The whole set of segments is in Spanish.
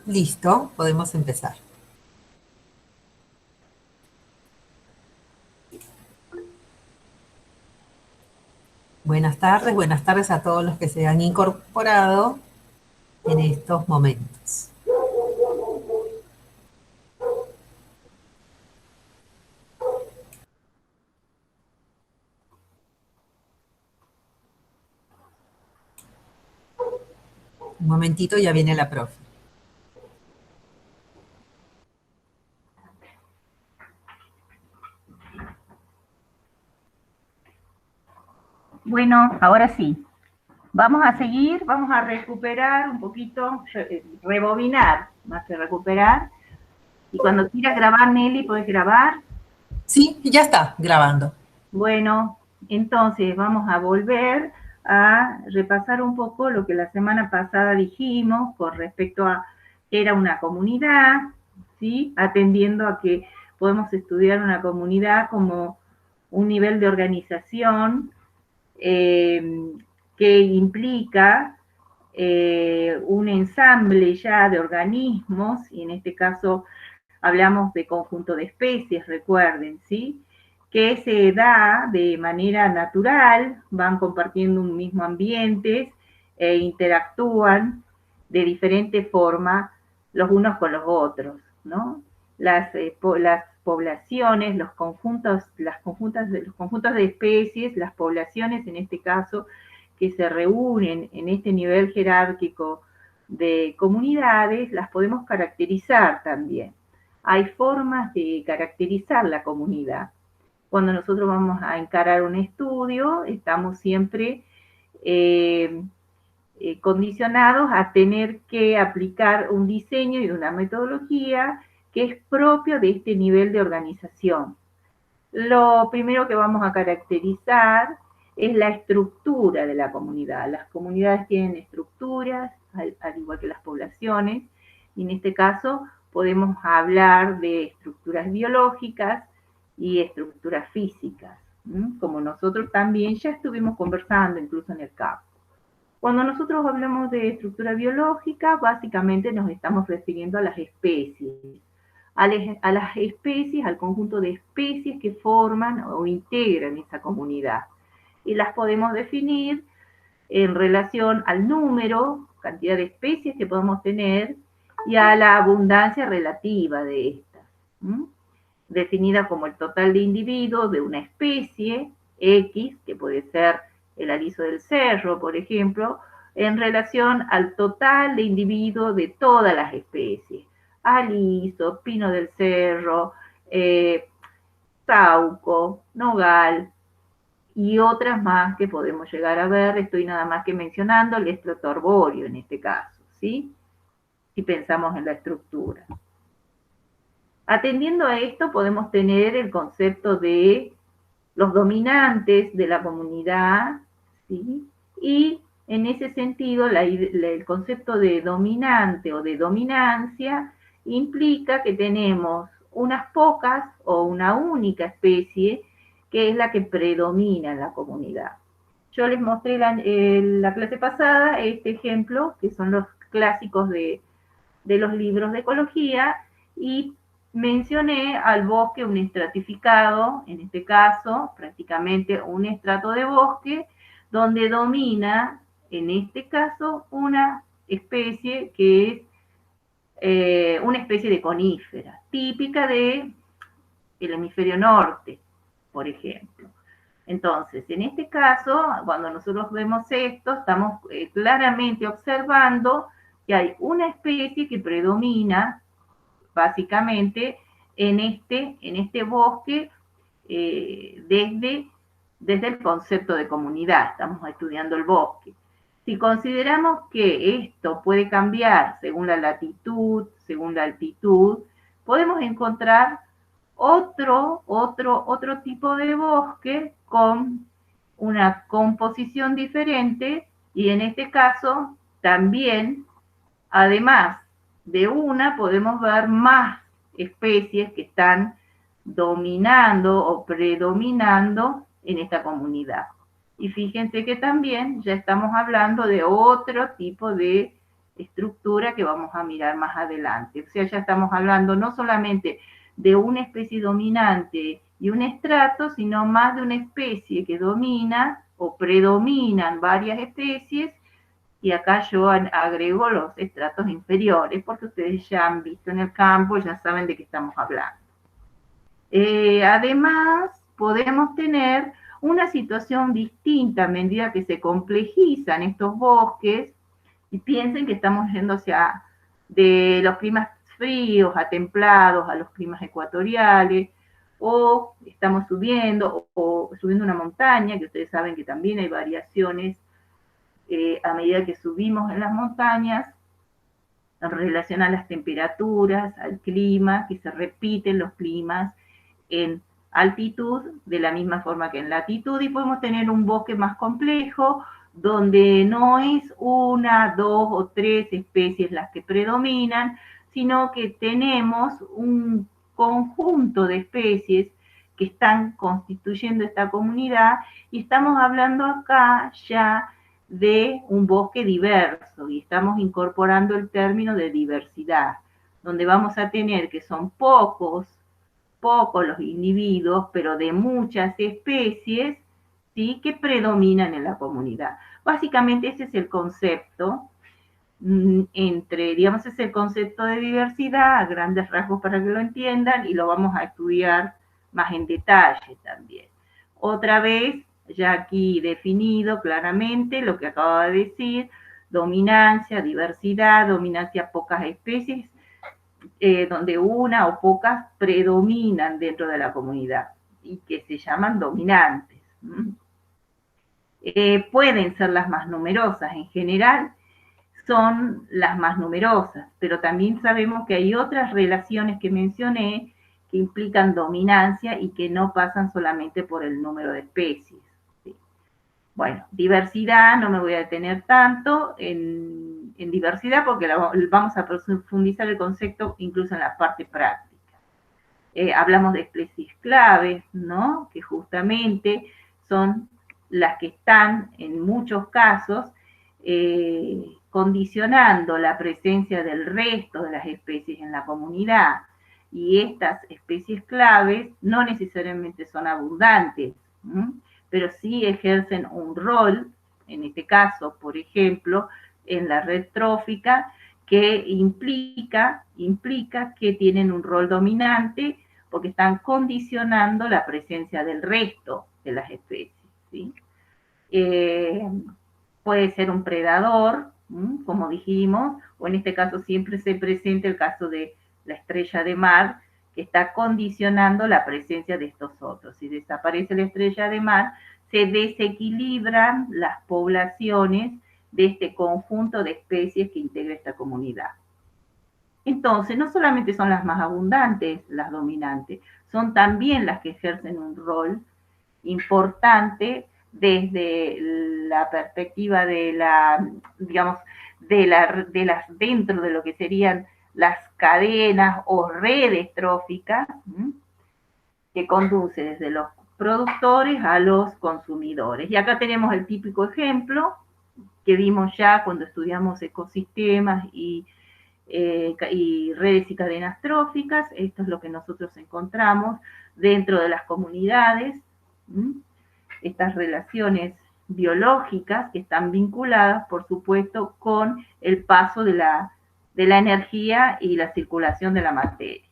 Listo, podemos empezar. Buenas tardes a todos los que se han incorporado en estos momentos. Un momentito, ya viene la profe. Bueno, ahora sí. Vamos a seguir, vamos a recuperar un poquito, rebobinar, más que recuperar. Y cuando quieras grabar, Nelly, puedes grabar. Sí, ya está grabando. Bueno, entonces vamos a volver a repasar un poco lo que la semana pasada dijimos con respecto a que era una comunidad, ¿sí? Atendiendo a que podemos estudiar una comunidad como un nivel de organización eh, que implica un ensamble ya de organismos, y en este caso hablamos de conjunto de especies, recuerden, ¿sí? Que se da de manera natural, van compartiendo un mismo ambiente e interactúan de diferente forma los unos con los otros, ¿no? Las poblaciones, los conjuntos de especies, las poblaciones en este caso, que se reúnen en este nivel jerárquico de comunidades, las podemos caracterizar también. Hay formas de caracterizar la comunidad. Cuando nosotros vamos a encarar un estudio, estamos siempre eh, condicionados a tener que aplicar un diseño y una metodología que es propio de este nivel de organización. Lo primero que vamos a caracterizar es la estructura de la comunidad. Las comunidades tienen estructuras, al igual que las poblaciones, y en este caso podemos hablar de estructuras biológicas y estructuras físicas, como nosotros también ya estuvimos conversando incluso en el campo. Cuando nosotros hablamos de estructura biológica, básicamente nos estamos refiriendo a las especies, a las especies, al conjunto de especies que forman o integran esa comunidad. Y las podemos definir en relación al número, cantidad de especies que podemos tener, y a la abundancia relativa de estas, definida como el total de individuos de una especie X, que puede ser el aliso del cerro, por ejemplo, en relación al total de individuos de todas las especies. Aliso, pino del cerro, sauco, nogal y otras más que podemos llegar a ver. Estoy nada más que mencionando el estrotorborio en este caso, ¿sí? Si pensamos en la estructura. Atendiendo a esto, podemos tener el concepto de los dominantes de la comunidad, ¿sí? Y en ese sentido, el concepto de dominante o de dominancia implica que tenemos unas pocas o una única especie que es la que predomina en la comunidad. Yo les mostré la clase pasada este ejemplo, que son los clásicos de los libros de ecología, y mencioné al bosque un estratificado, en este caso prácticamente un estrato de bosque, donde domina, en este caso, una especie que es una especie de conífera, típica del hemisferio norte, por ejemplo. Entonces, en este caso, cuando nosotros vemos esto, estamos claramente observando que hay una especie que predomina básicamente en este bosque desde el concepto de comunidad. Estamos estudiando el bosque. Si consideramos que esto puede cambiar según la latitud, según la altitud, podemos encontrar otro tipo de bosque con una composición diferente, y en este caso también, además de una, podemos ver más especies que están dominando o predominando en esta comunidad. Y fíjense que también ya estamos hablando de otro tipo de estructura que vamos a mirar más adelante. O sea, ya estamos hablando no solamente de una especie dominante y un estrato, sino más de una especie que domina o predominan varias especies, y acá yo agrego los estratos inferiores, porque ustedes ya han visto en el campo, ya saben de qué estamos hablando. Además, podemos tener una situación distinta a medida que se complejizan estos bosques, y piensen que estamos yendo hacia de los climas fríos a templados, a los climas ecuatoriales, o estamos subiendo, o subiendo una montaña, que ustedes saben que también hay variaciones a medida que subimos en las montañas, en relación a las temperaturas, al clima, que se repiten los climas en altitud de la misma forma que en latitud, y podemos tener un bosque más complejo, donde no es una, dos o tres especies las que predominan, sino que tenemos un conjunto de especies que están constituyendo esta comunidad, y estamos hablando acá ya de un bosque diverso, y estamos incorporando el término de diversidad, donde vamos a tener que son pocos los individuos, pero de muchas especies, ¿sí?, que predominan en la comunidad. Básicamente ese es el concepto, digamos, es el concepto de diversidad a grandes rasgos para que lo entiendan, y lo vamos a estudiar más en detalle también. Otra vez, ya aquí definido claramente lo que acabo de decir: dominancia, diversidad, dominancia, pocas especies, donde una o pocas predominan dentro de la comunidad y que se llaman dominantes. Pueden ser las más numerosas, en general son las más numerosas, pero también sabemos que hay otras relaciones que mencioné que implican dominancia y que no pasan solamente por el número de especies. ¿Sí? Bueno, diversidad, no me voy a detener tanto en diversidad, porque vamos a profundizar el concepto incluso en la parte práctica. Hablamos de especies claves, ¿no?, que justamente son las que están en muchos casos condicionando la presencia del resto de las especies en la comunidad. Y estas especies claves no necesariamente son abundantes, pero sí ejercen un rol, en este caso, por ejemplo, en la red trófica, que implica que tienen un rol dominante, porque están condicionando la presencia del resto de las especies, ¿sí? Puede ser un predador, como dijimos, o en este caso siempre se presenta el caso de la estrella de mar, que está condicionando la presencia de estos otros. Si desaparece la estrella de mar, se desequilibran las poblaciones de este conjunto de especies que integra esta comunidad. Entonces, no solamente son las más abundantes las dominantes, son también las que ejercen un rol importante desde la perspectiva de la, digamos, dentro de lo que serían las cadenas o redes tróficas, que conduce desde los productores a los consumidores. Y acá tenemos el típico ejemplo que vimos ya cuando estudiamos ecosistemas y redes y cadenas tróficas. Esto es lo que nosotros encontramos dentro de las comunidades, estas relaciones biológicas que están vinculadas, por supuesto, con el paso de la energía y la circulación de la materia.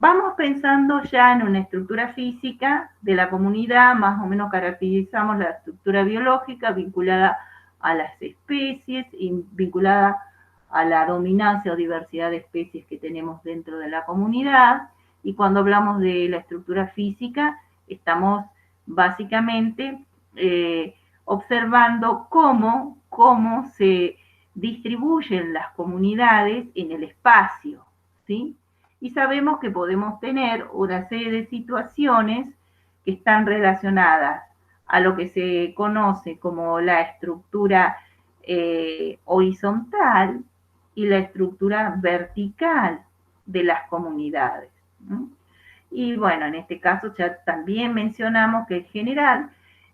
Vamos pensando ya en una estructura física de la comunidad. Más o menos caracterizamos la estructura biológica vinculada a las especies y vinculada a la dominancia o diversidad de especies que tenemos dentro de la comunidad. Y cuando hablamos de la estructura física, estamos básicamente observando cómo se distribuyen las comunidades en el espacio, ¿sí? Y sabemos que podemos tener una serie de situaciones que están relacionadas a lo que se conoce como la estructura horizontal y la estructura vertical de las comunidades. Y bueno, en este caso ya también mencionamos que en general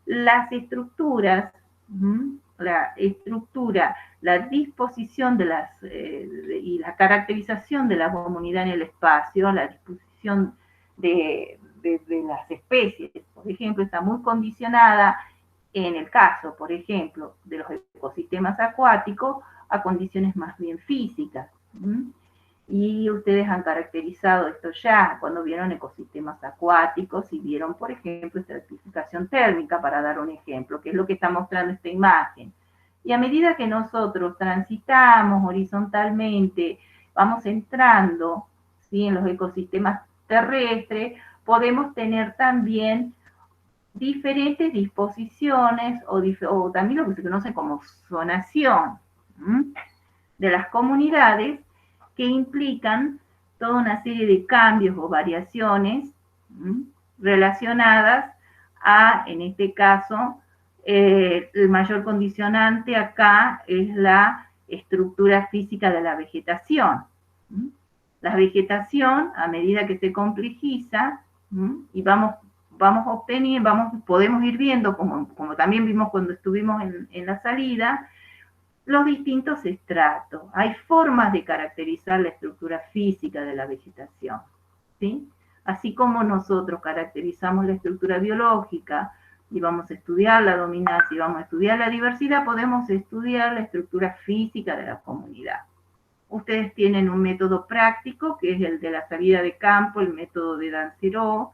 las estructuras, la estructura la disposición de y la caracterización de la comunidad en el espacio, la disposición de las especies, por ejemplo, está muy condicionada en el caso, por ejemplo, de los ecosistemas acuáticos a condiciones más bien físicas. Y ustedes han caracterizado esto ya cuando vieron ecosistemas acuáticos y vieron, por ejemplo, estratificación térmica, para dar un ejemplo, que es lo que está mostrando esta imagen. Y a medida que nosotros transitamos horizontalmente, vamos entrando, ¿sí?, en los ecosistemas terrestres, podemos tener también diferentes disposiciones o también lo que se conoce como zonación de las comunidades, que implican toda una serie de cambios o variaciones relacionadas a, en este caso, el mayor condicionante acá es la estructura física de la vegetación. La vegetación, a medida que se complejiza, y vamos obteniendo, podemos ir viendo, como también vimos cuando estuvimos en la salida, los distintos estratos. Hay formas de caracterizar la estructura física de la vegetación, ¿sí? Así como nosotros caracterizamos la estructura biológica y vamos a estudiar la dominancia y vamos a estudiar la diversidad, podemos estudiar la estructura física de la comunidad. Ustedes tienen un método práctico, que es el de la salida de campo, el método de Dansereau,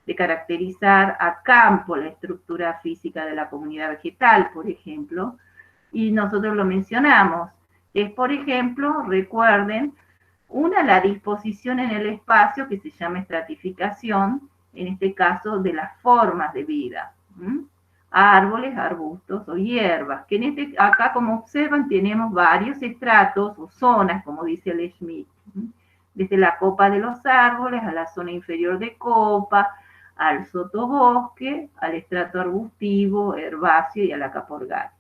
de caracterizar a campo la estructura física de la comunidad vegetal, por ejemplo, y nosotros lo mencionamos. Es, por ejemplo, recuerden, la disposición en el espacio que se llama estratificación, en este caso de las formas de vida, árboles, arbustos o hierbas, que acá, como observan, tenemos varios estratos o zonas, como dice el Schmidt, desde la copa de los árboles a la zona inferior de copa, al sotobosque, al estrato arbustivo, herbáceo y a la capa orgánica.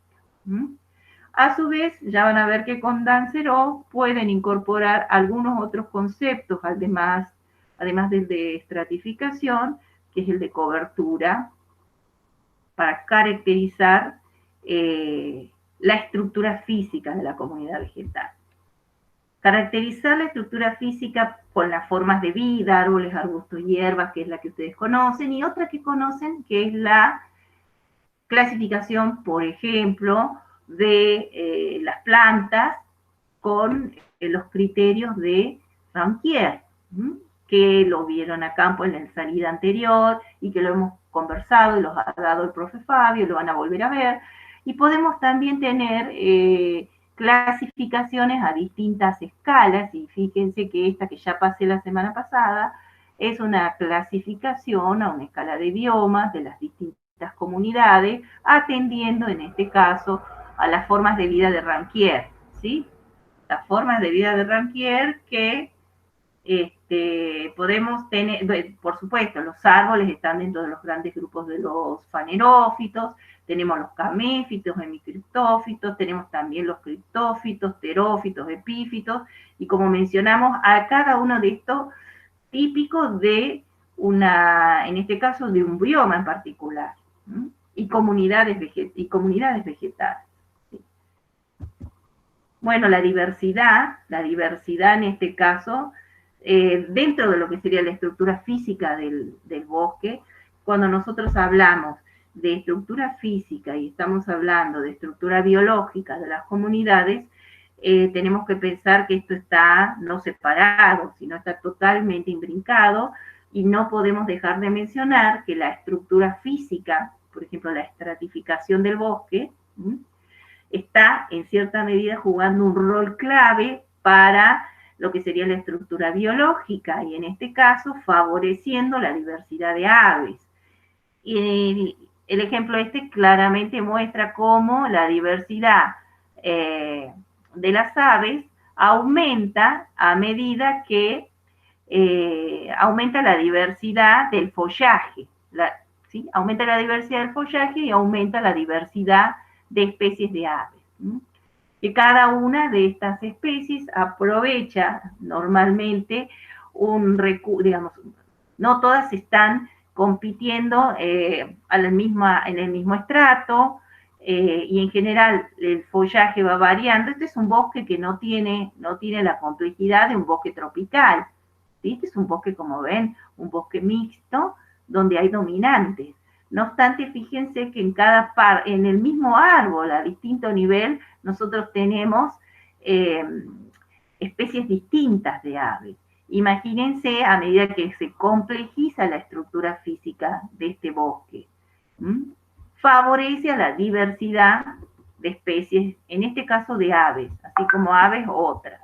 A su vez, ya van a ver que con Dansereau pueden incorporar algunos otros conceptos, además del de estratificación, que es el de cobertura, para caracterizar la estructura física de la comunidad vegetal. Caracterizar la estructura física con las formas de vida, árboles, arbustos, hierbas, que es la que ustedes conocen, y otra que conocen, que es la clasificación, por ejemplo, de las plantas con los criterios de Ranquier, que lo vieron a campo en la salida anterior y que lo hemos conversado y los ha dado el profe Fabio, lo van a volver a ver. Y podemos también tener clasificaciones a distintas escalas, y fíjense que esta que ya pasé la semana pasada es una clasificación a una escala de biomas de las distintas comunidades, atendiendo en este caso a las formas de vida de Ranquier, ¿sí? Las formas de vida de Ranquier que podemos tener, por supuesto, los árboles están dentro de los grandes grupos de los fanerófitos, tenemos los caméfitos, hemicriptófitos, tenemos también los criptófitos, terófitos, epífitos, y como mencionamos, a cada uno de estos típicos de en este caso, de un bioma en particular, y comunidades vegetales. Bueno, la diversidad en este caso, dentro de lo que sería la estructura física del bosque, cuando nosotros hablamos de estructura física y estamos hablando de estructura biológica de las comunidades, tenemos que pensar que esto está no separado, sino está totalmente imbrincado, y no podemos dejar de mencionar que la estructura física, por ejemplo, la estratificación del bosque, está en cierta medida jugando un rol clave para lo que sería la estructura biológica, y en este caso favoreciendo la diversidad de aves. Y el ejemplo claramente muestra cómo la diversidad de las aves aumenta a medida que aumenta la diversidad del follaje, ¿sí? Aumenta la diversidad del follaje y aumenta la diversidad de especies de aves. Que cada una de estas especies aprovecha normalmente un recurso, digamos, no todas están compitiendo en el mismo estrato, y en general el follaje va variando. Este es un bosque que no tiene la complejidad de un bosque tropical, ¿sí? Este es un bosque, como ven, un bosque mixto, donde hay dominantes. No obstante, fíjense que en el mismo árbol, a distinto nivel, nosotros tenemos especies distintas de aves. Imagínense a medida que se complejiza la estructura física de este bosque. Favorece a la diversidad de especies, en este caso de aves, así como aves otras.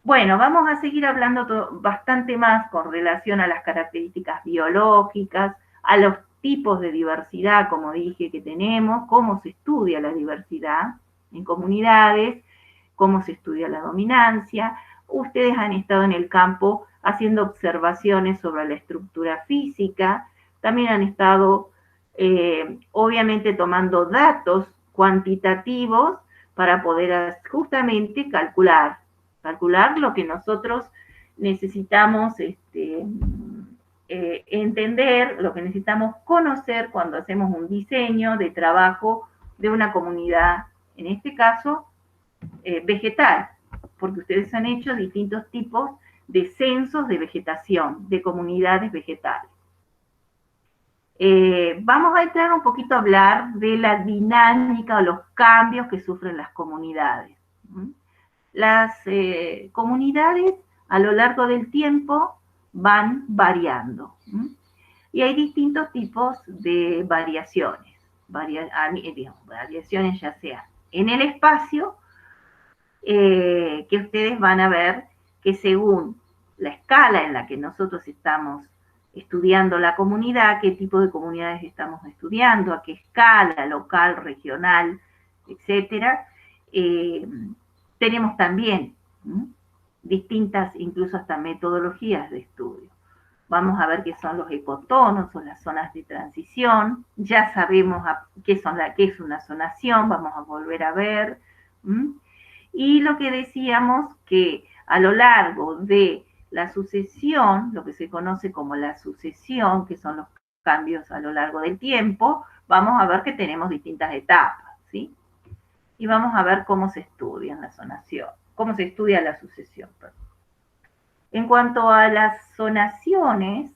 Bueno, vamos a seguir hablando bastante más con relación a las características biológicas, a los tipos de diversidad, como dije, que tenemos, cómo se estudia la diversidad en comunidades, cómo se estudia la dominancia. Ustedes han estado en el campo haciendo observaciones sobre la estructura física, también han estado obviamente tomando datos cuantitativos para poder justamente calcular lo que nosotros necesitamos entender, lo que necesitamos conocer cuando hacemos un diseño de trabajo de una comunidad, en este caso vegetal, porque ustedes han hecho distintos tipos de censos de vegetación, de comunidades vegetales. Vamos a entrar un poquito a hablar de la dinámica o los cambios que sufren las comunidades. Las comunidades a lo largo del tiempo van variando. Y hay distintos tipos de variaciones. Variaciones ya sea en el espacio, que ustedes van a ver que según la escala en la que nosotros estamos estudiando la comunidad, qué tipo de comunidades estamos estudiando, a qué escala, local, regional, etcétera, tenemos también distintas, incluso hasta metodologías de estudio. Vamos a ver qué son los ecotonos o las zonas de transición. Ya sabemos qué es una zonación, vamos a volver a ver. Y lo que decíamos, que a lo largo de la sucesión, lo que se conoce como la sucesión, que son los cambios a lo largo del tiempo, vamos a ver que tenemos distintas etapas, ¿sí? Y vamos a ver cómo se estudia la zonación, cómo se estudia la sucesión. Perdón. En cuanto a las zonaciones,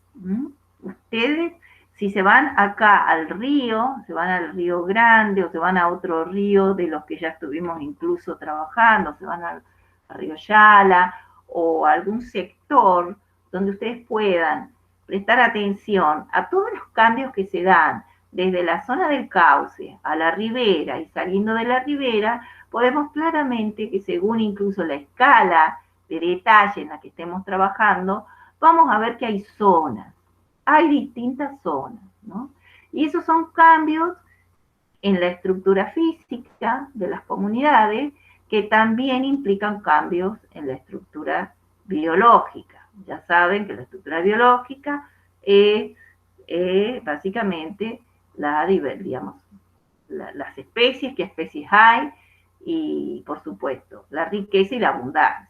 ustedes, si se van acá al río, se van al río Grande o se van a otro río de los que ya estuvimos incluso trabajando, se van al río Yala o algún sector donde ustedes puedan prestar atención a todos los cambios que se dan desde la zona del cauce a la ribera y saliendo de la ribera, podemos claramente que según incluso la escala de detalle en la que estemos trabajando, vamos a ver que hay zonas, hay distintas zonas, ¿no? Y esos son cambios en la estructura física de las comunidades que también implican cambios en la estructura biológica. Ya saben que la estructura biológica es básicamente digamos, las especies, qué especies hay, y por supuesto, la riqueza y la abundancia.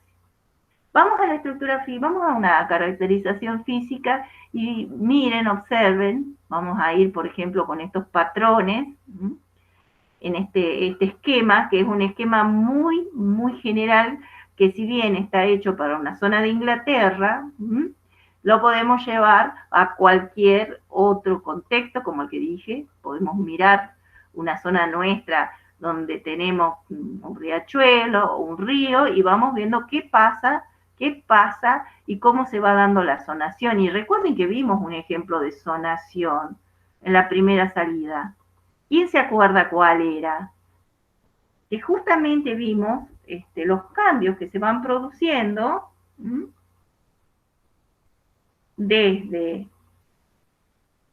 Vamos a la estructura física, vamos a una caracterización física y miren, observen, vamos a ir, por ejemplo, con estos patrones, en este esquema, que es un esquema muy, muy general, que si bien está hecho para una zona de Inglaterra, lo podemos llevar a cualquier otro contexto, como el que dije, podemos mirar una zona nuestra donde tenemos un riachuelo o un río y vamos viendo qué pasa y cómo se va dando la zonación. Y recuerden que vimos un ejemplo de zonación en la primera salida. ¿Quién se acuerda cuál era? Que justamente vimos los cambios que se van produciendo desde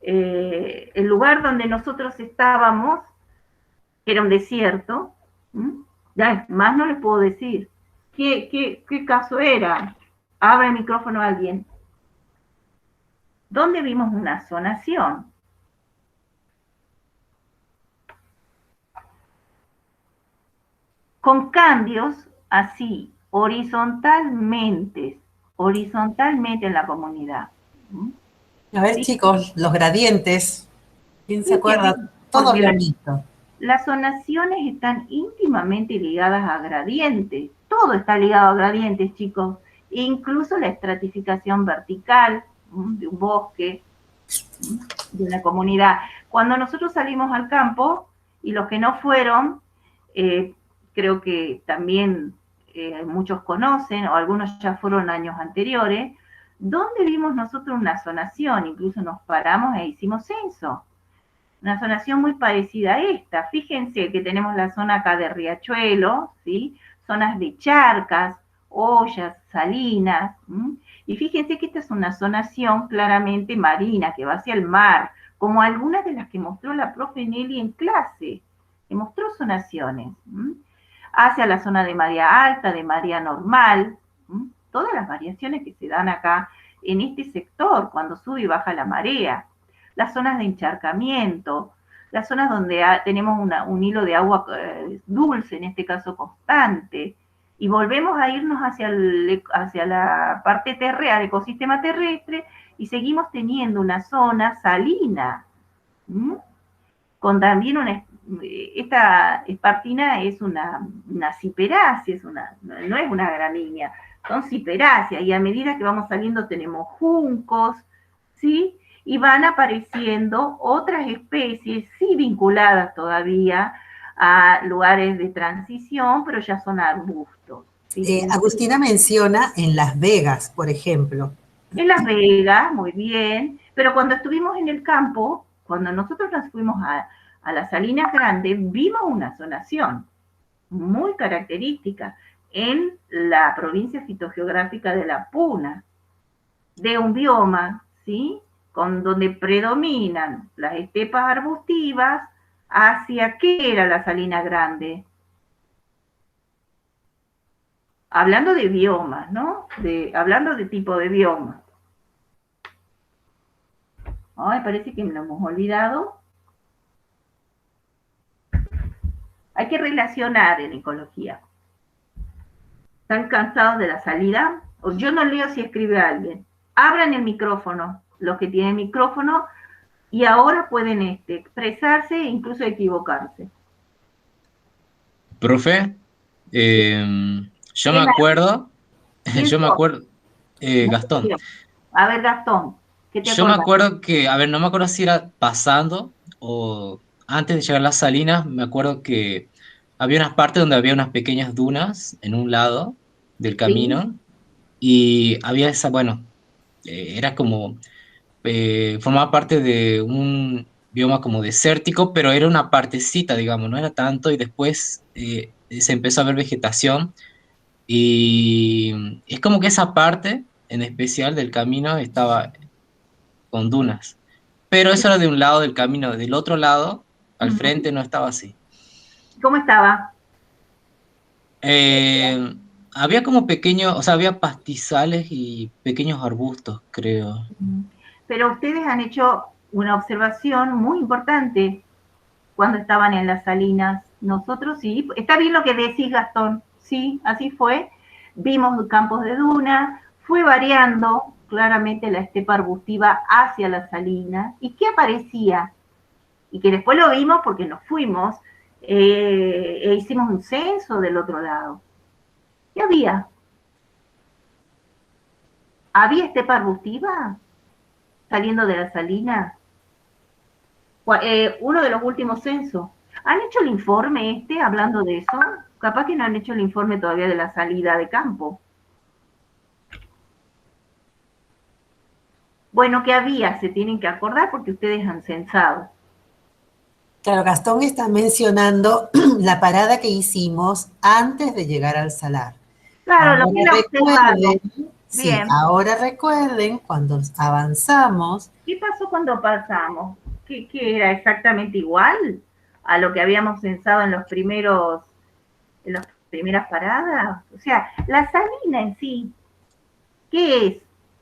el lugar donde nosotros estábamos, que era un desierto, ya más no les puedo decir. ¿Qué caso era? Abre el micrófono a alguien. ¿Dónde vimos una zonación? Con cambios así, horizontalmente en la comunidad. A ver, ¿sí? Chicos, los gradientes. ¿Quién se Sí, acuerda? Todos lo han visto. Las zonaciones están íntimamente ligadas a gradientes. Todo está ligado a gradientes, chicos. Incluso la estratificación vertical de un bosque, de una comunidad. Cuando nosotros salimos al campo, y los que no fueron, creo que también muchos conocen, o algunos ya fueron años anteriores, donde vimos nosotros una zonación, incluso nos paramos e hicimos censo. Una zonación muy parecida a esta. Fíjense que tenemos la zona acá de riachuelo, ¿sí? Zonas de charcas, ollas, salinas. Y fíjense que esta es una zonación claramente marina, que va hacia el mar, como algunas de las que mostró la profe Nelly en clase, que mostró zonaciones. Hacia la zona de marea alta, de marea normal, todas las variaciones que se dan acá en este sector, cuando sube y baja la marea. Las zonas de encharcamiento, las zonas donde tenemos un hilo de agua dulce, en este caso constante, y volvemos a irnos hacia la parte terrestre, al ecosistema terrestre, y seguimos teniendo una zona salina, con también esta espartina es una ciperácea, no es una gramínea, son ciperáceas, y a medida que vamos saliendo tenemos juncos, ¿sí? Y van apareciendo otras especies, sí vinculadas todavía a lugares de transición, pero ya son arbustos. Agustina menciona en Las Vegas, por ejemplo. En Las Vegas, muy bien, pero cuando estuvimos en el campo, cuando nosotros nos fuimos a las Salinas Grandes, vimos una zonación muy característica en la provincia fitogeográfica de la Puna, de un bioma, ¿sí? Donde predominan las estepas arbustivas. ¿Hacia qué era la Salina Grande? Hablando de biomas, ¿no? Hablando de tipo de bioma. Ay, parece que me lo hemos olvidado. Hay que relacionar en ecología. ¿Están cansados de la salida? Yo no leo si escribe alguien. Abran el micrófono, los que tienen micrófono, y ahora pueden expresarse e incluso equivocarse. Profe, yo me acuerdo, Gastón. A ver, Gastón, ¿qué te Yo me acuerdas? acuerdo que, a ver, no me acuerdo si era pasando o antes de llegar a las Salinas, me acuerdo que había unas partes donde había unas pequeñas dunas en un lado del camino y había esa, bueno, era como, formaba parte de un bioma como desértico, pero era una partecita, digamos, no era tanto y después se empezó a ver vegetación y es como que esa parte en especial del camino estaba con dunas. Pero eso era de un lado del camino, del otro lado, al frente no estaba así. ¿Cómo estaba? Había como pequeños, o sea, había pastizales y pequeños arbustos, creo. Pero ustedes han hecho una observación muy importante cuando estaban en las salinas. Nosotros sí, está bien lo que decís, Gastón, sí, así fue. Vimos campos de duna, fue variando claramente la estepa arbustiva hacia las salinas. ¿Y qué aparecía? Y que después lo vimos porque nos fuimos e hicimos un censo del otro lado. ¿Qué había? ¿Había estepa arbustiva saliendo de la salina? Uno de los últimos censos. ¿Han hecho el informe hablando de eso? Capaz que no han hecho el informe todavía de la salida de campo. Bueno, ¿qué había? Se tienen que acordar porque ustedes han censado. Claro, Gastón está mencionando la parada que hicimos antes de llegar al salar. Claro, lo que era observado. Sí, ahora recuerden cuando avanzamos. ¿Qué pasó cuando pasamos? ¿Qué era exactamente igual a lo que habíamos censado en las primeras paradas? O sea, la salina en sí, ¿qué es?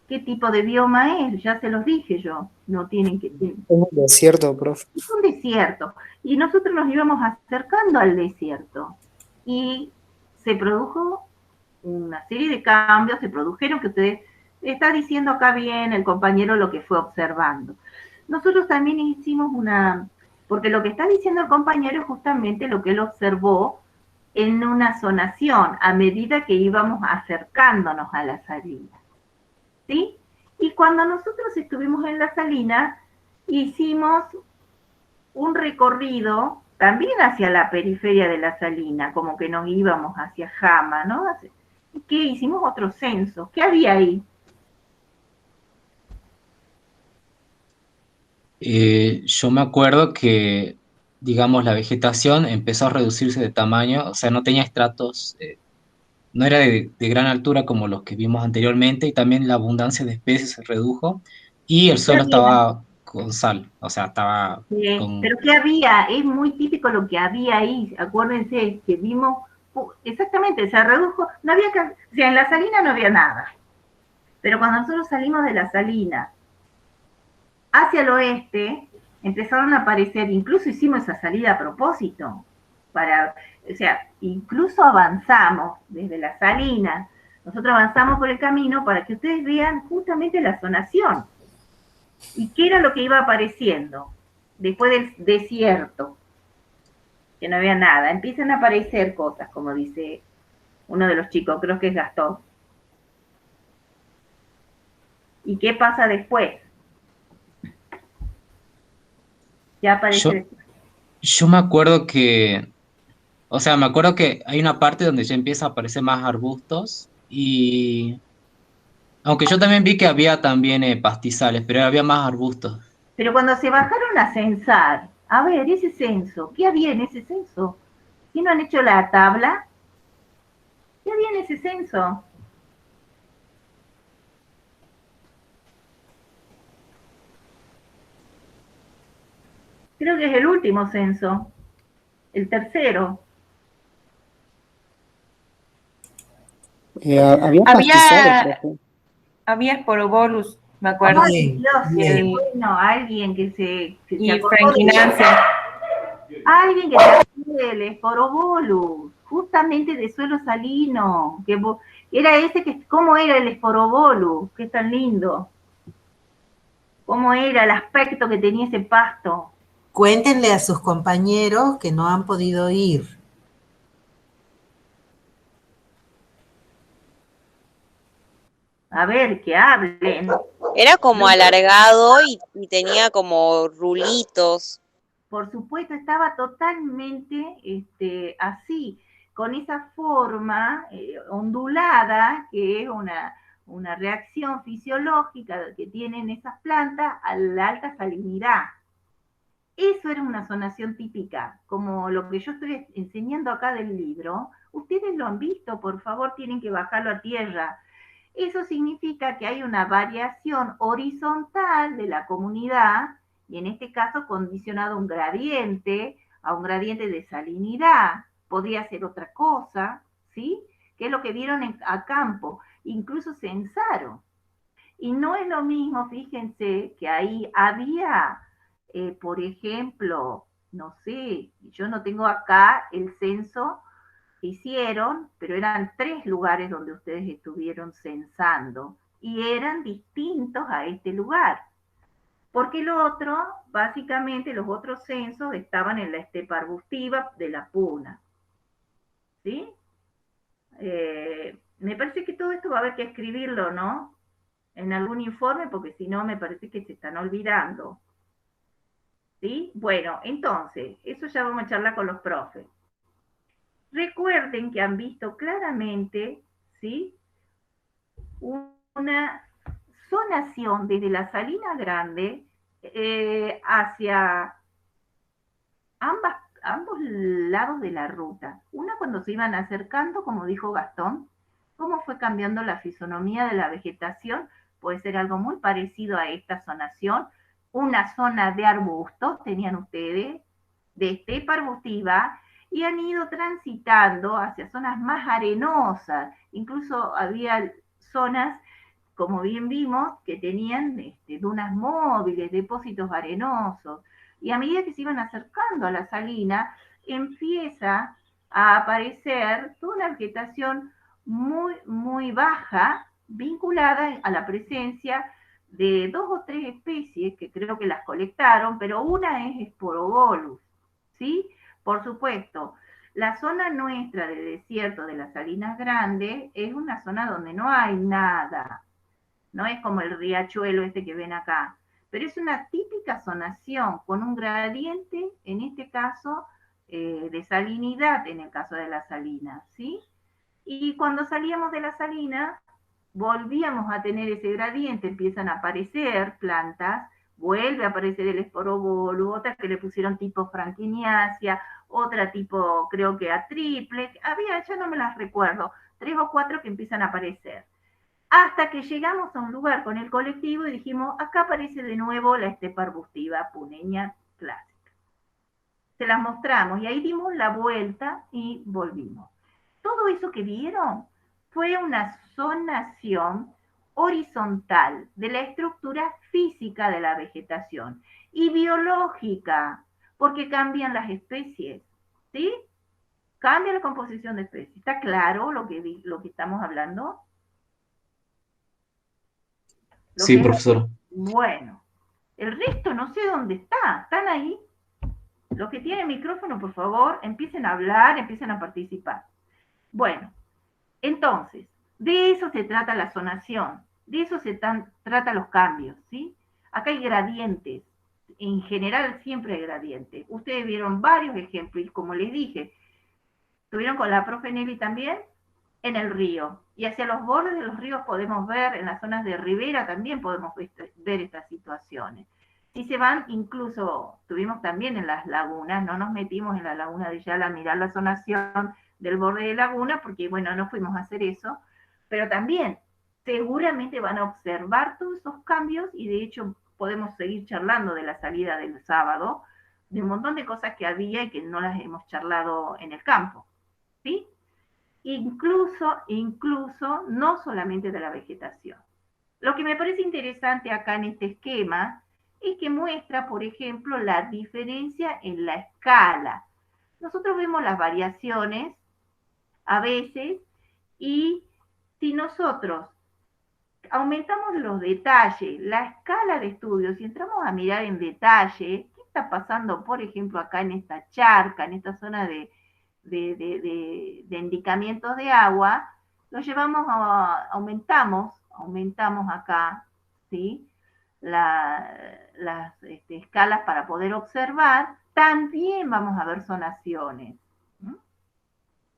¿Qué tipo de bioma es? Ya se los dije yo. No tienen que... Es un desierto, profe. Es un desierto. Y nosotros nos íbamos acercando al desierto. Y se produjo una serie de cambios, se produjeron que ustedes está diciendo acá bien el compañero lo que fue observando. Nosotros también hicimos Porque lo que está diciendo el compañero es justamente lo que él observó en una zonación a medida que íbamos acercándonos a la salina, ¿sí? Y cuando nosotros estuvimos en la salina, hicimos un recorrido también hacia la periferia de la salina, como que nos íbamos hacia Jama, ¿no? ¿Qué hicimos? Otro censo. ¿Qué había ahí? Yo me acuerdo que, digamos, la vegetación empezó a reducirse de tamaño, o sea, no tenía estratos, no era de gran altura como los que vimos anteriormente, y también la abundancia de especies se redujo, y el ¿Qué suelo había? estaba con sal, o sea, estaba Pero con... ¿qué había? Es muy típico lo que había ahí. Acuérdense que vimos, exactamente, se redujo, no había, o sea, en la salina no había nada. Pero cuando nosotros salimos de la salina hacia el oeste, empezaron a aparecer, incluso hicimos esa salida a propósito, o sea, incluso avanzamos desde la salina, nosotros avanzamos por el camino para que ustedes vean justamente la zonación y qué era lo que iba apareciendo después del desierto, que no había nada. Empiezan a aparecer cosas, como dice uno de los chicos, creo que es Gastón. ¿Y qué pasa después? ¿Qué aparece Yo, después? yo me acuerdo que, o sea, me acuerdo que hay una parte donde ya empieza a aparecer más arbustos, y aunque yo también vi que había también pastizales, pero había más arbustos. Pero cuando se bajaron a censar, a ver, ese censo, ¿qué había en ese censo? ¿Qué no han hecho la tabla? ¿Qué había en ese censo? Creo que es el último censo, el tercero. Había pastizales, Había, profe. había Sporobolus, me acuerdo. Ay, Bien, Dios, qué bien. bueno, alguien que se Y acordó de Franquinancia. alguien que se acordó del esporobolus, justamente de suelo salino, que era ese que, ¿cómo era el esporobolus? Qué tan lindo. ¿Cómo era el aspecto que tenía ese pasto? Cuéntenle a sus compañeros que no han podido ir. A ver, que hablen. Era como alargado y tenía como rulitos. Por supuesto, estaba totalmente así, con esa forma ondulada, que es una reacción fisiológica que tienen esas plantas a la alta salinidad. Eso era una zonación típica, como lo que yo estoy enseñando acá del libro. Ustedes lo han visto, por favor, tienen que bajarlo a tierra. Eso significa que hay una variación horizontal de la comunidad, y en este caso condicionado a un gradiente de salinidad. Podría ser otra cosa, ¿sí? Que es lo que vieron a campo. Incluso censaron. Y no es lo mismo, fíjense, que ahí había, por ejemplo, no sé, yo no tengo acá el censo que hicieron, pero eran 3 lugares donde ustedes estuvieron censando y eran distintos a este lugar. Porque lo otro, básicamente los otros censos estaban en la estepa arbustiva de la Puna. ¿Sí? Me parece que todo esto va a haber que escribirlo, ¿no? En algún informe, porque si no me parece que se están olvidando. ¿Sí? Bueno, entonces, eso ya vamos a charlar con los profes. Recuerden que han visto claramente, ¿sí? Una zonación desde la Salina Grande hacia ambos lados de la ruta. Una cuando se iban acercando, como dijo Gastón, cómo fue cambiando la fisonomía de la vegetación, puede ser algo muy parecido a esta zonación. Una zona de arbustos tenían ustedes, de estepa arbustiva, y han ido transitando hacia zonas más arenosas. Incluso había zonas, como bien vimos, que tenían dunas móviles, depósitos arenosos. Y a medida que se iban acercando a la salina, empieza a aparecer toda una vegetación muy, muy baja, vinculada a la presencia de 2 o 3 especies que creo que las colectaron, pero una es Sporobolus, ¿sí? Por supuesto, la zona nuestra de desierto de las Salinas Grandes es una zona donde no hay nada, no es como el riachuelo este que ven acá, pero es una típica zonación con un gradiente, en este caso, de salinidad, en el caso de las salinas, ¿sí? Y cuando salíamos de la salina, volvíamos a tener ese gradiente, empiezan a aparecer plantas, vuelve a aparecer el esporobolo, otra que le pusieron tipo franquiniacia, otra tipo, creo que a triple, había, ya no me las recuerdo, 3 o 4 que empiezan a aparecer. Hasta que llegamos a un lugar con el colectivo y dijimos, acá aparece de nuevo la estepa arbustiva puneña clásica. Se las mostramos y ahí dimos la vuelta y volvimos. Todo eso que vieron fue una zonación horizontal de la estructura física de la vegetación y biológica, porque cambian las especies, ¿sí? Cambia la composición de especies. ¿Está claro lo que estamos hablando? Sí, profesora. Bueno, el resto no sé dónde está. ¿Están ahí? Los que tienen micrófono, por favor, empiecen a hablar, empiecen a participar. Bueno, entonces, de eso se trata la zonación, de eso se trata los cambios, ¿sí? Acá hay gradientes, en general siempre hay gradientes. Ustedes vieron varios ejemplos y como les dije, estuvieron con la profe Nelly también en el río. Y hacia los bordes de los ríos podemos ver, en las zonas de ribera también podemos ver estas situaciones. Si se van, incluso estuvimos también en las lagunas, no nos metimos en la laguna de Yala a mirar la zonación del borde de laguna, porque bueno, no fuimos a hacer eso, pero también seguramente van a observar todos esos cambios y de hecho podemos seguir charlando de la salida del sábado, de un montón de cosas que había y que no las hemos charlado en el campo, ¿sí? Incluso, no solamente de la vegetación. Lo que me parece interesante acá en este esquema es que muestra, por ejemplo, la diferencia en la escala. Nosotros vemos las variaciones a veces y si nosotros aumentamos los detalles, la escala de estudio, si entramos a mirar en detalle, ¿qué está pasando, por ejemplo, acá en esta charca, en esta zona de indicamientos de agua, lo llevamos aumentamos acá, ¿sí? Las escalas para poder observar, también vamos a ver zonaciones.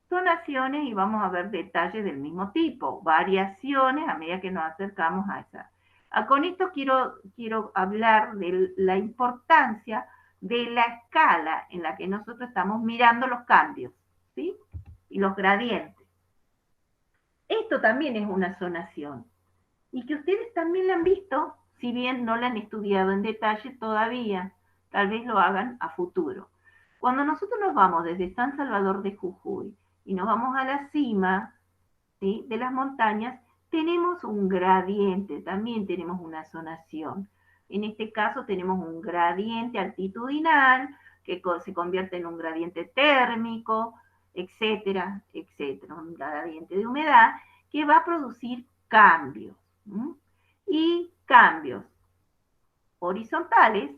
Zonaciones y vamos a ver detalles del mismo tipo, variaciones a medida que nos acercamos a esa. Con esto quiero hablar de la importancia de la escala en la que nosotros estamos mirando los cambios, ¿sí? Y los gradientes. Esto también es una zonación y que ustedes también la han visto, si bien no la han estudiado en detalle todavía, tal vez lo hagan a futuro. Cuando nosotros nos vamos desde San Salvador de Jujuy y nos vamos a la cima, ¿sí?, de las montañas, tenemos un gradiente, también tenemos una zonación. En este caso tenemos un gradiente altitudinal que se convierte en un gradiente térmico, etcétera, etcétera, un gradiente de humedad que va a producir cambios. Y cambios horizontales,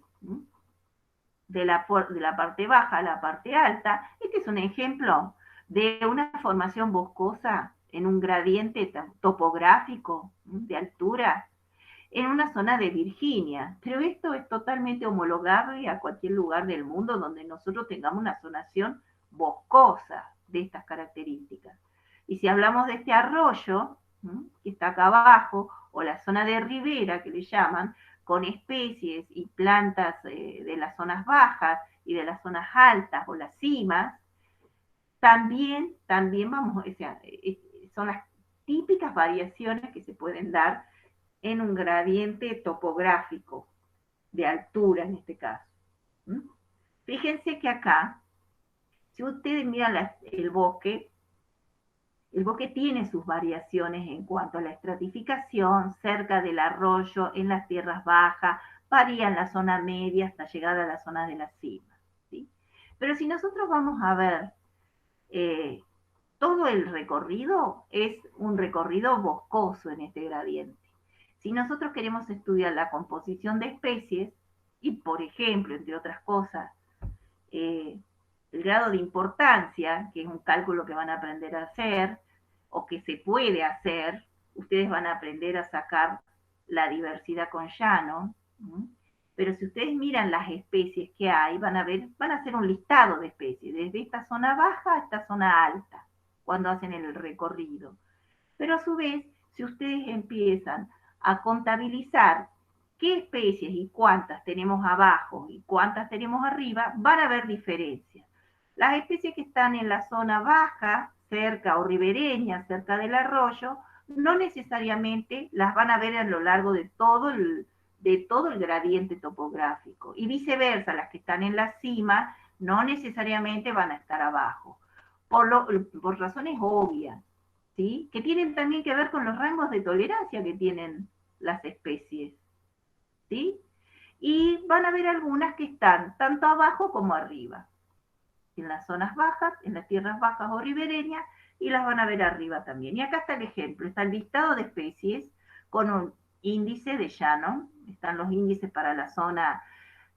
de la parte baja a la parte alta. Este es un ejemplo de una formación boscosa en un gradiente topográfico de altura en una zona de Virginia, pero esto es totalmente homologable a cualquier lugar del mundo donde nosotros tengamos una zonación boscosa de estas características. Y si hablamos de este arroyo, que está acá abajo, o la zona de ribera que le llaman, con especies y plantas de las zonas bajas y de las zonas altas o las cimas, también vamos, o sea, son las típicas variaciones que se pueden dar en un gradiente topográfico, de altura en este caso. Fíjense que acá, si ustedes miran el bosque tiene sus variaciones en cuanto a la estratificación, cerca del arroyo, en las tierras bajas, varía en la zona media hasta llegar a la zona de la cima, ¿sí? Pero si nosotros vamos a ver todo el recorrido, es un recorrido boscoso en este gradiente. Si nosotros queremos estudiar la composición de especies, y por ejemplo, entre otras cosas, el grado de importancia, que es un cálculo que van a aprender a hacer, o que se puede hacer, ustedes van a aprender a sacar la diversidad con Shannon, pero si ustedes miran las especies que hay, van a hacer un listado de especies, desde esta zona baja a esta zona alta, cuando hacen el recorrido. Pero a su vez, si ustedes empiezan a contabilizar qué especies y cuántas tenemos abajo y cuántas tenemos arriba, van a haber diferencias. Las especies que están en la zona baja, cerca o ribereña, cerca del arroyo, no necesariamente las van a ver a lo largo de todo el gradiente topográfico. Y viceversa, las que están en la cima no necesariamente van a estar abajo, por razones obvias, ¿sí? Que tienen también que ver con los rangos de tolerancia que tienen las especies, ¿sí? Y van a haber algunas que están tanto abajo como arriba, en las zonas bajas, en las tierras bajas o ribereñas, y las van a ver arriba también. Y acá está el ejemplo, está el listado de especies con un índice de Shannon, están los índices para la zona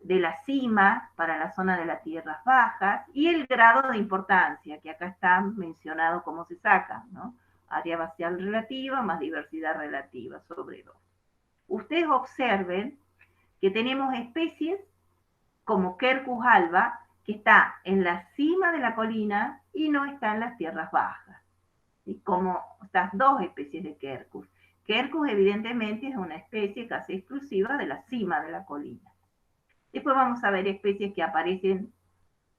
de la cima, para la zona de las tierras bajas, y el grado de importancia, que acá está mencionado cómo se saca, ¿no? Área facial relativa más diversidad relativa sobre 2. Ustedes observen que tenemos especies como Quercus alba, que está en la cima de la colina y no está en las tierras bajas. ¿Sí? Como estas dos especies de Quercus. Quercus evidentemente es una especie casi exclusiva de la cima de la colina. Después vamos a ver especies que aparecen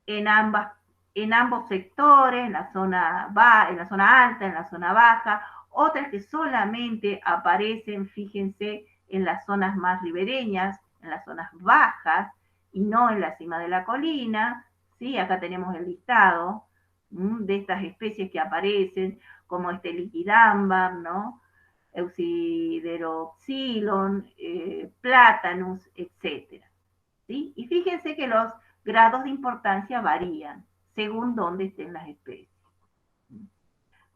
en ambos sectores, en la zona alta, en la zona baja, otras que solamente aparecen, fíjense, en las zonas más ribereñas, en las zonas bajas, y no en la cima de la colina, ¿sí? Acá tenemos el listado de estas especies que aparecen, como este liquidámbar, ¿no? Eusideropsilon, Platanus, etc. ¿Sí? Y fíjense que los grados de importancia varían según dónde estén las especies.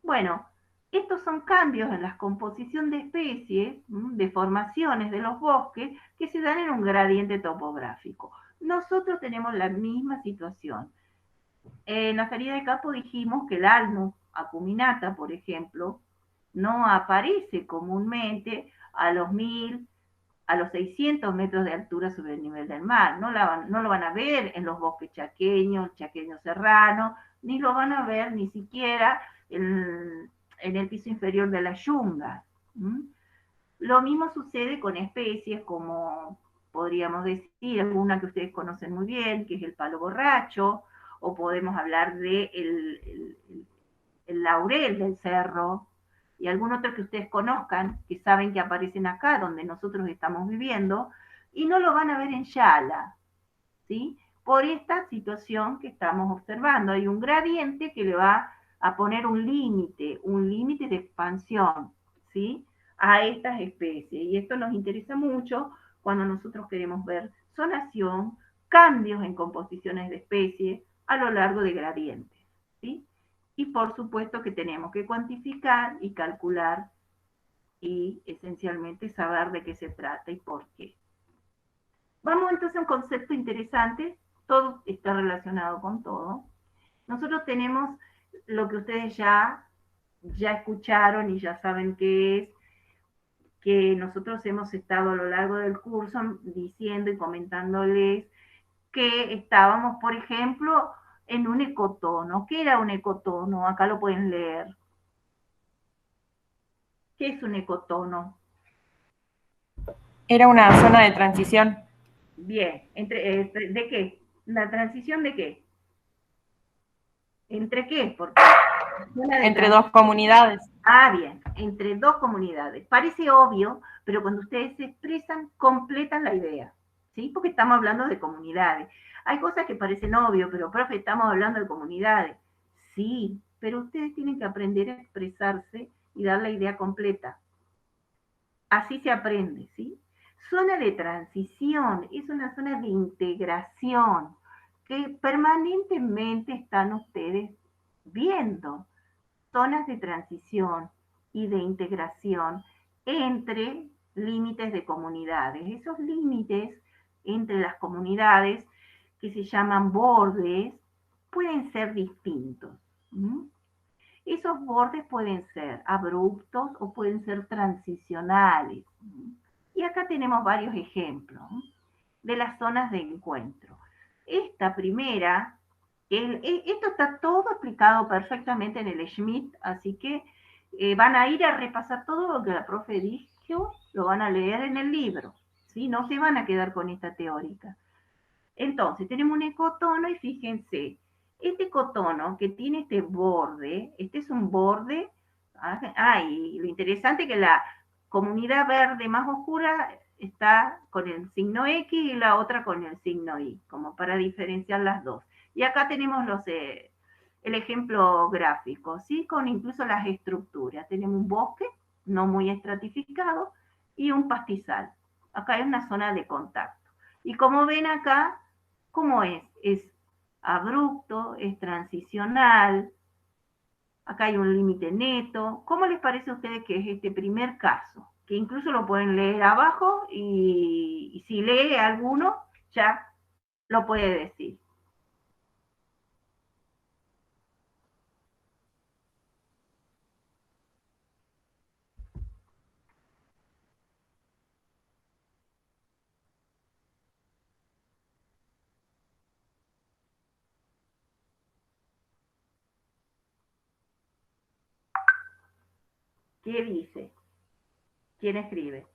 Bueno, estos son cambios en la composición de especies, de formaciones de los bosques, que se dan en un gradiente topográfico. Nosotros tenemos la misma situación. En la salida de campo dijimos que el Alnus acuminata, por ejemplo, no aparece comúnmente a los 600 metros de altura sobre el nivel del mar. No lo van a ver en los bosques chaqueños, chaqueño serrano, ni lo van a ver ni siquiera en el piso inferior de la yunga. Lo mismo sucede con especies como, podríamos decir, alguna que ustedes conocen muy bien, que es el palo borracho, o podemos hablar de el laurel del cerro, y algún otro que ustedes conozcan, que saben que aparecen acá, donde nosotros estamos viviendo, y no lo van a ver en Yala, ¿sí? Por esta situación que estamos observando. Hay un gradiente que le va a poner un límite de expansión, ¿sí? A estas especies. Y esto nos interesa mucho cuando nosotros queremos ver zonación, cambios en composiciones de especies a lo largo de gradientes, ¿sí? Y por supuesto que tenemos que cuantificar y calcular y esencialmente saber de qué se trata y por qué. Vamos entonces a un concepto interesante, todo está relacionado con todo. Nosotros tenemos lo que ustedes ya escucharon y ya saben qué es, que nosotros hemos estado a lo largo del curso diciendo y comentándoles que estábamos, por ejemplo, en un ecotono. ¿Qué era un ecotono? Acá lo pueden leer. ¿Qué es un ecotono? Era una zona de transición. Bien, ¿de qué? ¿La transición de qué? ¿Entre qué? Porque Entre dos comunidades. Ah, bien, entre dos comunidades. Parece obvio, pero cuando ustedes se expresan, completan la idea, ¿sí? Porque estamos hablando de comunidades. Hay cosas que parecen obvio, pero profe, estamos hablando de comunidades. Sí, pero ustedes tienen que aprender a expresarse y dar la idea completa. Así se aprende, ¿sí? Zona de transición es una zona de integración que permanentemente están ustedes viendo. Zonas de transición y de integración entre límites de comunidades. Esos límites entre las comunidades, que se llaman bordes, pueden ser distintos. Esos bordes pueden ser abruptos o pueden ser transicionales. Y acá tenemos varios ejemplos de las zonas de encuentro. Esta primera, esto está todo explicado perfectamente en el Schmidt, así que van a ir a repasar todo lo que la profe dijo, lo van a leer en el libro, ¿sí? No se van a quedar con esta teórica. Entonces, tenemos un ecotono y fíjense, este ecotono que tiene este borde, este es un borde, y lo interesante es que la comunidad verde más oscura está con el signo X y la otra con el signo Y, como para diferenciar las dos. Y acá tenemos el ejemplo gráfico, ¿sí? Con incluso las estructuras. Tenemos un bosque, no muy estratificado, y un pastizal. Acá hay una zona de contacto. Y como ven acá, ¿cómo es? Es abrupto, es transicional, acá hay un límite neto. ¿Cómo les parece a ustedes que es este primer caso? Que incluso lo pueden leer abajo y si lee alguno, ya lo puede decir. ¿Qué dice? ¿Quién escribe?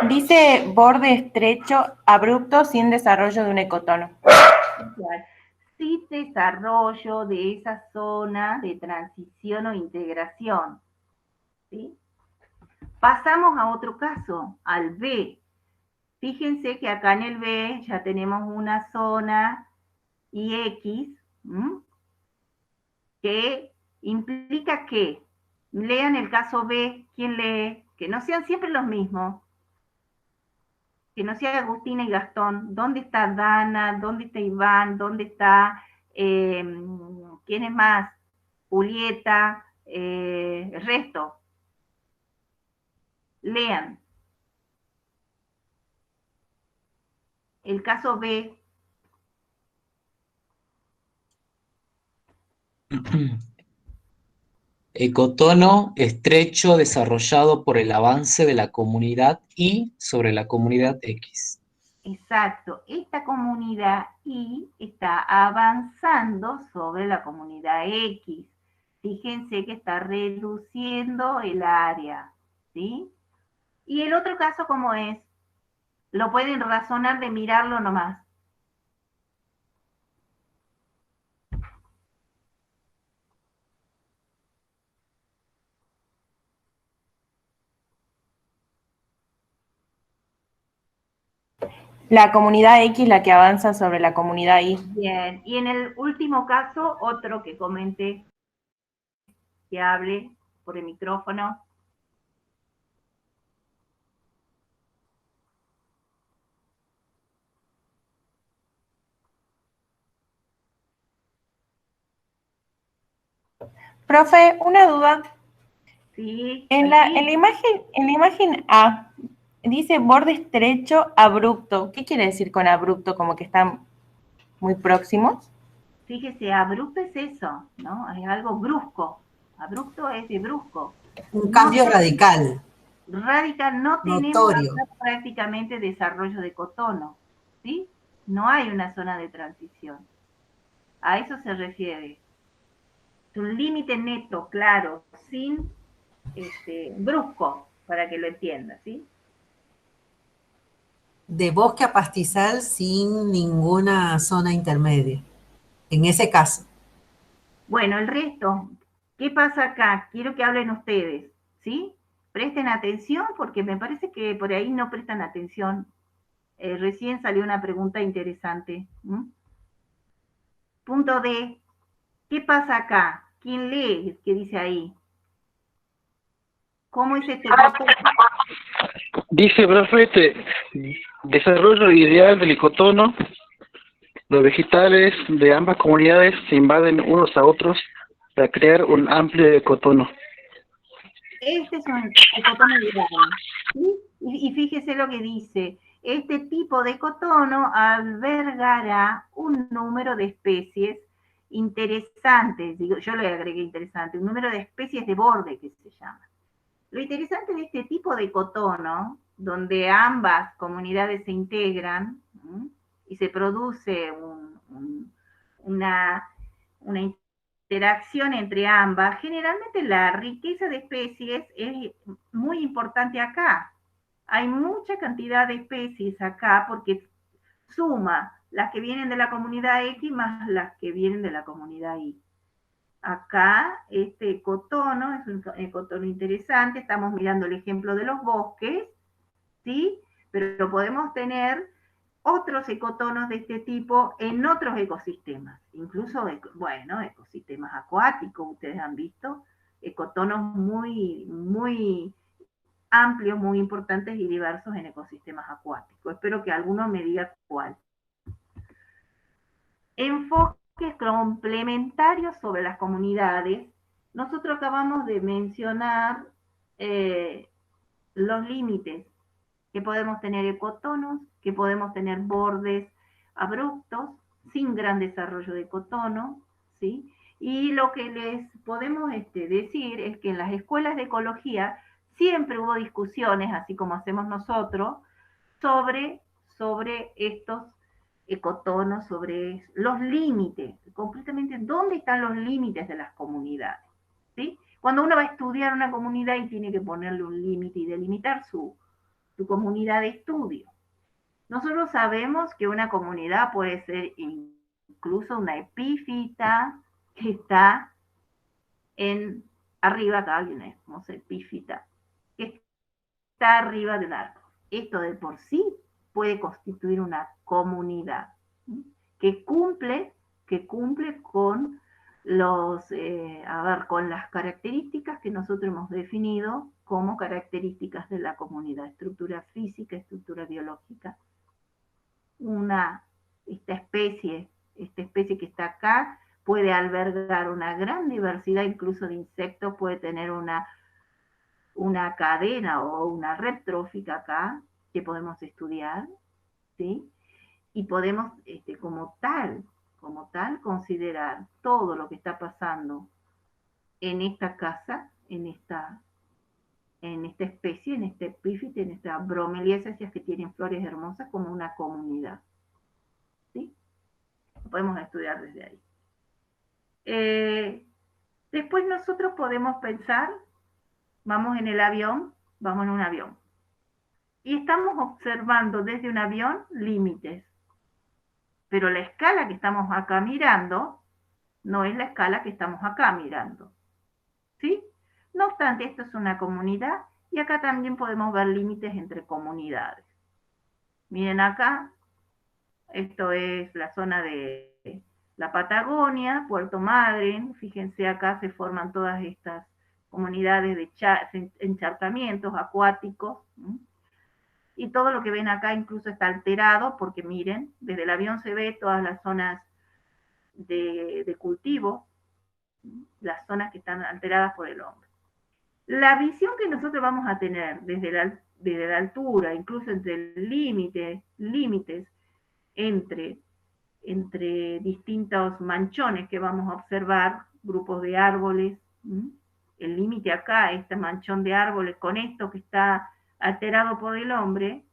Dice borde estrecho, abrupto, sin desarrollo de un ecotono. Sin desarrollo de esa zona de transición o integración. ¿Sí? Pasamos a otro caso, al B. Fíjense que acá en el B ya tenemos una zona IX, que implica que lean el caso B, ¿quién lee? Que no sean siempre los mismos, que no sea Agustina y Gastón. ¿Dónde está Dana? ¿Dónde está Iván? ¿Dónde está, quién es más? Julieta, el resto. Lean. El caso B. Ecotono estrecho desarrollado por el avance de la comunidad Y sobre la comunidad X. Exacto, esta comunidad Y está avanzando sobre la comunidad X. Fíjense que está reduciendo el área, ¿sí? Y el otro caso, ¿cómo es? Lo pueden razonar de mirarlo nomás. La comunidad X la que avanza sobre la comunidad Y. Bien, y en el último caso, otro que comente, que hable por el micrófono. Profe, una duda. Sí, En la imagen A, dice borde estrecho, abrupto. ¿Qué quiere decir con abrupto? ¿Como que están muy próximos? fíjese, abrupto es eso, ¿no? Es algo brusco. Abrupto es de brusco. Un cambio radical. Radical, no tenemos Notorio. acá prácticamente desarrollo de cotono, ¿sí? No hay una zona de transición. A eso se refiere. Es un límite neto, claro, sin brusco, para que lo entienda, ¿sí? De bosque a pastizal sin ninguna zona intermedia. En ese caso. Bueno, el resto, ¿qué pasa acá? Quiero que hablen ustedes, ¿sí? Presten atención porque me parece que por ahí no prestan atención. Recién salió una pregunta interesante. Punto D. ¿Qué pasa acá? ¿Quién lee? ¿Qué dice ahí? ¿Cómo es este proceso? Dice, profe, desarrollo ideal del ecotono. Los vegetales de ambas comunidades se invaden unos a otros para crear un amplio ecotono. Este es un ecotono grave, ¿sí? Y fíjese lo que dice. Este tipo de ecotono albergará un número de especies interesantes, digo, yo le agregué interesante, un número de especies de borde que se llama. Lo interesante de este tipo de ecotono, donde ambas comunidades se integran, ¿m? Y se produce una, una interacción entre ambas, generalmente la riqueza de especies es muy importante acá. Hay mucha cantidad de especies acá porque suma las que vienen de la comunidad X más las que vienen de la comunidad Y. Acá este ecotono es un ecotono interesante, estamos mirando el ejemplo de los bosques, ¿sí? Pero podemos tener otros ecotonos de este tipo en otros ecosistemas, incluso, bueno, ecosistemas acuáticos, ustedes han visto, ecotonos muy amplios, muy importantes y diversos en ecosistemas acuáticos. Espero que alguno me diga cuál. Enfoques complementarios sobre las comunidades. Nosotros acabamos de mencionar los límites, que podemos tener ecotonos, que podemos tener bordes abruptos, sin gran desarrollo de ecotono, ¿sí? Y lo que les podemos decir es que en las escuelas de ecología siempre hubo discusiones, así como hacemos nosotros, sobre estos ecotonos, sobre los límites, completamente dónde están los límites de las comunidades, ¿sí? Cuando uno va a estudiar una comunidad y tiene que ponerle un límite y delimitar su comunidad de estudio. Nosotros sabemos que una comunidad puede ser incluso una epífita que está en arriba, acá hay una hermosa epífita, que está arriba de un árbol. Esto de por sí puede constituir una comunidad que cumple con con las características que nosotros hemos definido como características de la comunidad: estructura física, estructura biológica. Esta especie que está acá puede albergar una gran diversidad, incluso de insectos, puede tener una cadena o una red trófica acá que podemos estudiar, ¿sí? Y podemos, como tal, considerar todo lo que está pasando en esta casa, en esta especie, en este epífite, en esta bromeliáceas que tienen flores hermosas, como una comunidad, ¿sí? Lo podemos estudiar desde ahí. Después nosotros podemos pensar, vamos en un avión, y estamos observando desde un avión límites, pero la escala que estamos acá mirando no es la escala que estamos acá mirando, ¿sí? No obstante, esto es una comunidad y acá también podemos ver límites entre comunidades. Miren acá, esto es la zona de la Patagonia, Puerto Madryn. Fíjense, acá se forman todas estas comunidades de encharcamientos acuáticos, ¿sí? Y todo lo que ven acá incluso está alterado porque miren, desde el avión se ve todas las zonas de cultivo, las zonas que están alteradas por el hombre. La visión que nosotros vamos a tener desde la altura, incluso entre límites entre distintos manchones que vamos a observar, grupos de árboles, el límite acá, este manchón de árboles con esto que está alterado por el hombre,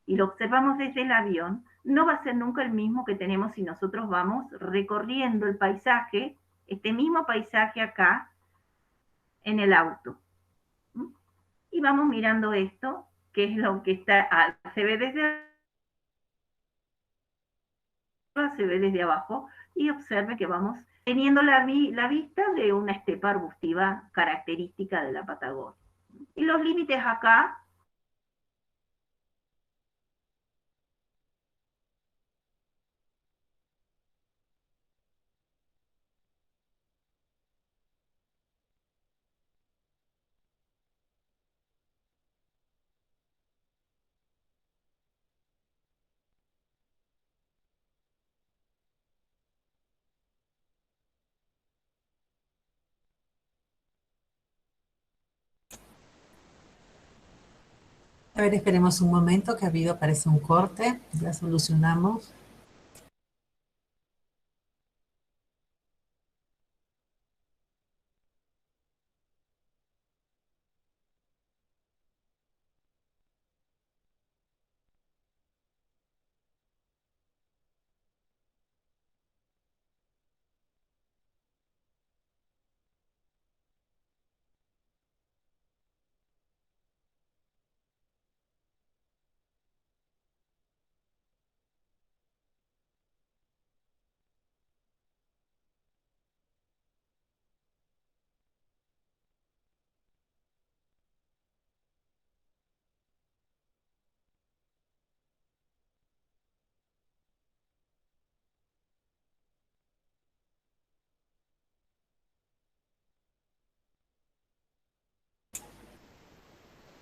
y lo observamos desde el avión, no va a ser nunca el mismo que tenemos si nosotros vamos recorriendo el paisaje, este mismo paisaje acá, en el auto. Y vamos mirando esto, que es lo que está, se ve desde arriba, se ve desde abajo, y observe que vamos teniendo la vista de una estepa arbustiva característica de la Patagonia. Y los límites acá A ver, esperemos un momento que ha habido, parece un corte. Ya solucionamos.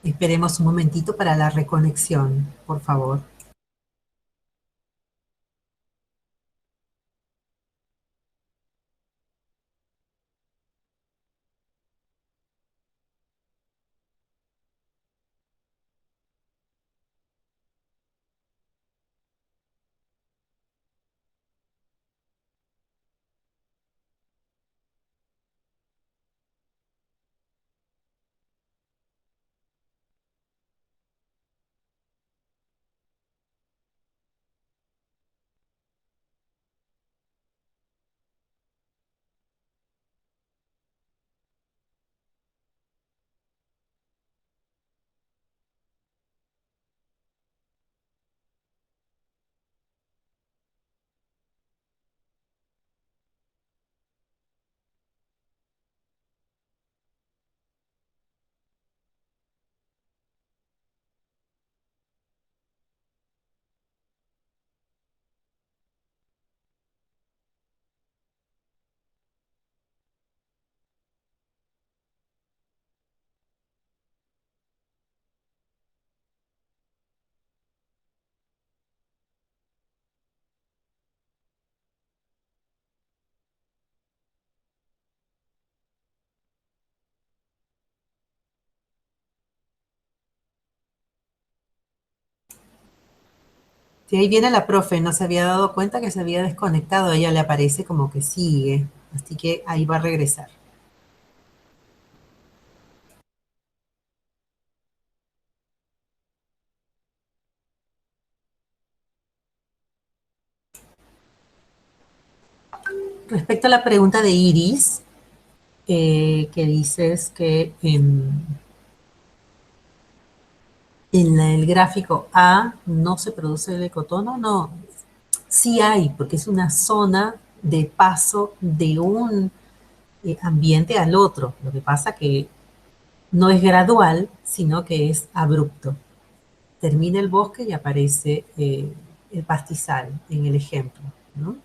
Esperemos un momentito para la reconexión, por favor. Sí, ahí viene la profe, no se había dado cuenta que se había desconectado, a ella le aparece como que sigue, así que ahí va a regresar. Respecto a la pregunta de Iris, que dices que en el gráfico A no se produce el ecotono, no, sí hay, porque es una zona de paso de un ambiente al otro. Lo que pasa que no es gradual, sino que es abrupto. Termina el bosque y aparece el pastizal en el ejemplo, ¿no?